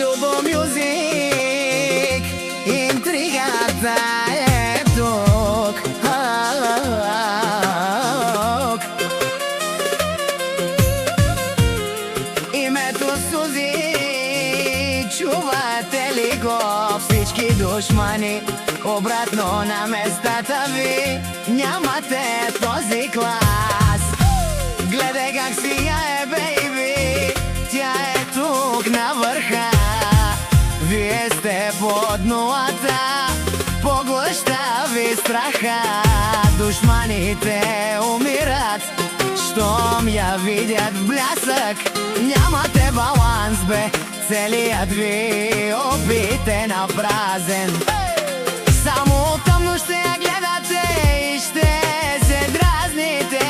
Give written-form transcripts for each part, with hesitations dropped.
Любо Мюзик, интригата е тук. Името Сузи, чувате ли го всички душмани? Обратно на местата ви, нямате този клас. Гледай как сияе, бейби, тя е тук на върха. Вие сте под нулата, поглъща ви страха. Душманите умират, щом я видят в блясък. Нямате баланс, бе, целият ви опит е на празен. Само тъмно ще я гледате и ще се дразните.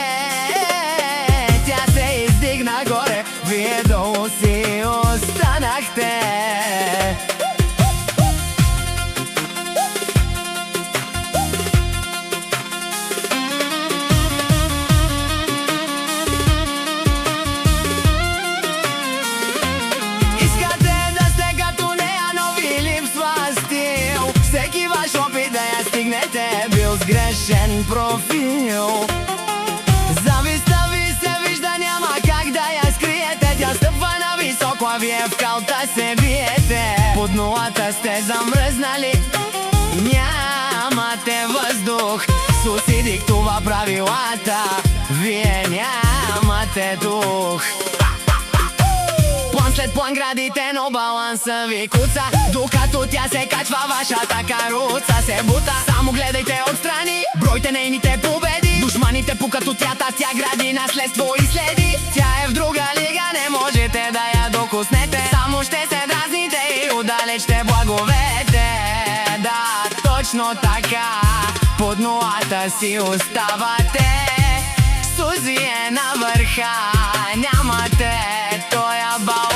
Тя се издигна горе, вие долу си останахте. Искате да сте като нея, но ви липсва стил. Всеки ваш опит да я стигнете бил с грешен профил. Завистта ви се вижда, няма как да я скриете. Тя стъпва на високо, а вие в калта се биете. Под нулата сте замръзнали, нямате въздух. Суси диктува правилата, вие нямате дух. План след план градите, но баланса ви куца. Докато тя се качва, вашата каруца се бута. Само гледайте отстрани, бройте нейните победи. Душманите пукат от тята, тя гради наследство и следи. Тя е в друга лига, не можете да я докуснете. Само ще се дразните и удалеч ще благовете. Да, точно така, под нулата си оставате. Сузи е на върха, нямате тоя баланс.